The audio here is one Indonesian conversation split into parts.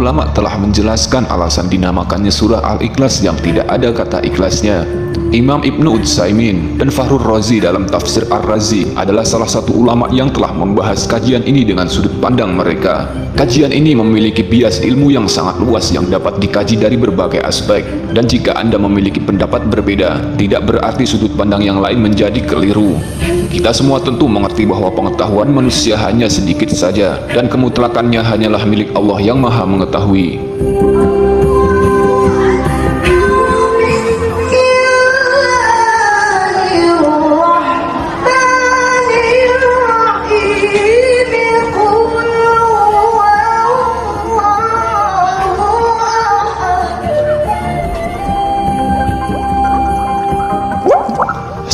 ulama telah menjelaskan alasan dinamakannya surah Al-Ikhlas yang tidak ada kata ikhlasnya. Imam Ibnu Utsaimin dan Fakhrur Razi dalam tafsir Ar-Razi adalah salah satu ulama yang telah membahas kajian ini dengan sudut pandang mereka. Kajian ini memiliki bias ilmu yang sangat luas yang dapat dikaji dari berbagai aspek. Dan jika Anda memiliki pendapat berbeda, tidak berarti sudut pandang yang lain menjadi keliru. Kita semua tentu mengerti bahwa pengetahuan manusia hanya sedikit saja, dan kemutlakannya hanyalah milik Allah yang Maha Mengetahui.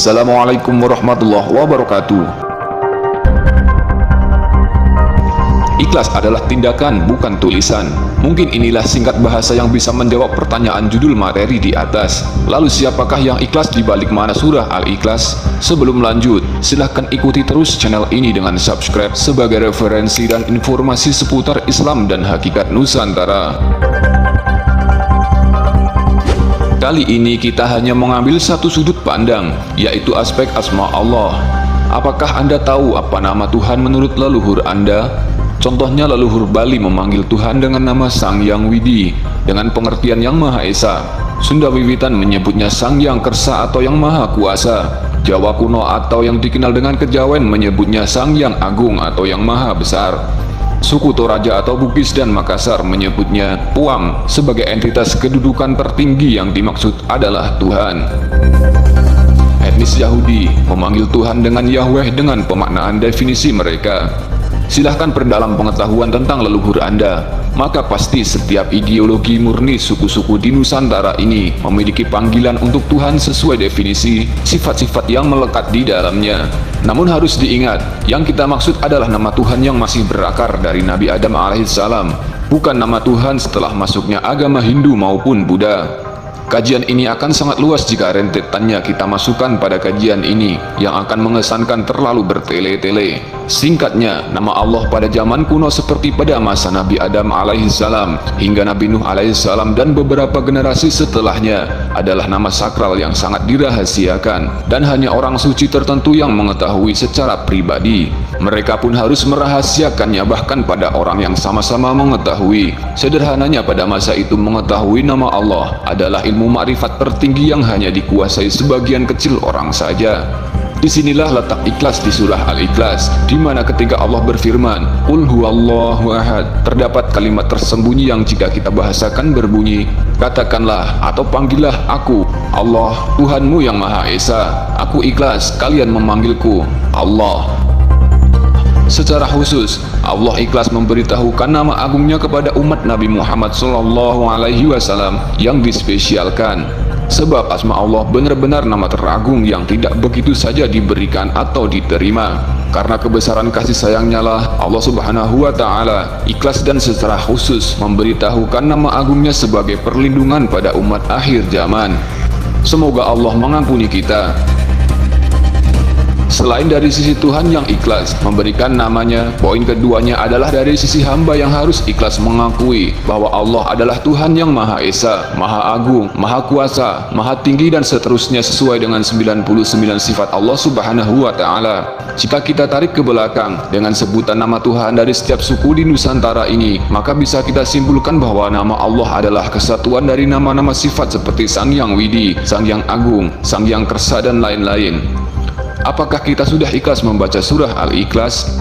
Assalamualaikum warahmatullahi wabarakatuh. Ikhlas adalah tindakan, bukan tulisan. Mungkin inilah singkat bahasa yang bisa menjawab pertanyaan judul materi di atas. Lalu siapakah yang ikhlas di balik mana surah Al-Ikhlas? Sebelum lanjut, silahkan ikuti terus channel ini dengan subscribe sebagai referensi dan informasi seputar Islam dan hakikat Nusantara. Kali ini kita hanya mengambil satu sudut pandang, yaitu aspek asma Allah. Apakah Anda tahu apa nama Tuhan menurut leluhur Anda? Contohnya leluhur Bali memanggil Tuhan dengan nama Sang Hyang Widi, dengan pengertian yang Maha Esa. Sunda Wiwitan menyebutnya Sang Hyang Kersa atau yang Maha Kuasa. Jawa kuno atau yang dikenal dengan Kejawen menyebutnya Sang Hyang Agung atau yang Maha Besar. Suku Toraja atau Bugis dan Makassar menyebutnya Puam sebagai entitas kedudukan tertinggi yang dimaksud adalah Tuhan. Etnis Yahudi memanggil Tuhan dengan Yahweh dengan pemaknaan definisi mereka. Silahkan perdalam pengetahuan tentang leluhur Anda, maka pasti setiap ideologi murni suku-suku di Nusantara ini memiliki panggilan untuk Tuhan sesuai definisi sifat-sifat yang melekat di dalamnya. Namun harus diingat, yang kita maksud adalah nama Tuhan yang masih berakar dari Nabi Adam alaihissalam, bukan nama Tuhan setelah masuknya agama Hindu maupun Buddha. Kajian ini akan sangat luas jika rentetannya kita masukkan pada kajian ini, yang akan mengesankan terlalu bertele-tele. Singkatnya, nama Allah pada zaman kuno seperti pada masa Nabi Adam alaihissalam hingga Nabi Nuh alaihissalam dan beberapa generasi setelahnya adalah nama sakral yang sangat dirahasiakan, dan hanya orang suci tertentu yang mengetahui secara pribadi. Mereka pun harus merahasiakannya bahkan pada orang yang sama-sama mengetahui. Sederhananya pada masa itu mengetahui nama Allah adalah ilmu makrifat tertinggi yang hanya dikuasai sebagian kecil orang saja. Disinilah letak ikhlas di surah Al-Ikhlas, di mana ketika Allah berfirman, "Qul huwallahu ahad," terdapat kalimat tersembunyi yang jika kita bahasakan berbunyi, "Katakanlah atau panggillah aku, Allah, Tuhanmu yang Maha Esa. Aku ikhlas kalian memanggilku Allah." Secara khusus, Allah ikhlas memberitahukan nama agungnya kepada umat Nabi Muhammad SAW yang dispesialkan. Sebab asma Allah benar-benar nama teragung yang tidak begitu saja diberikan atau diterima. Karena kebesaran kasih sayangnya lah Allah Subhanahu wa Ta'ala ikhlas dan secara khusus memberitahukan nama agungnya sebagai perlindungan pada umat akhir zaman. Semoga Allah mengampuni kita. Selain dari sisi Tuhan yang ikhlas memberikan namanya, poin keduanya adalah dari sisi hamba yang harus ikhlas mengakui bahwa Allah adalah Tuhan yang Maha Esa, Maha Agung, Maha Kuasa, Maha Tinggi dan seterusnya sesuai dengan 99 sifat Allah Subhanahu wa Ta'ala. Jika kita tarik ke belakang dengan sebutan nama Tuhan dari setiap suku di Nusantara ini, maka bisa kita simpulkan bahwa nama Allah adalah kesatuan dari nama-nama sifat seperti Sang Hyang Widi, Sang Hyang Agung, Sang Hyang Kersa dan lain-lain. Apakah kita sudah ikhlas membaca surah Al-Ikhlas?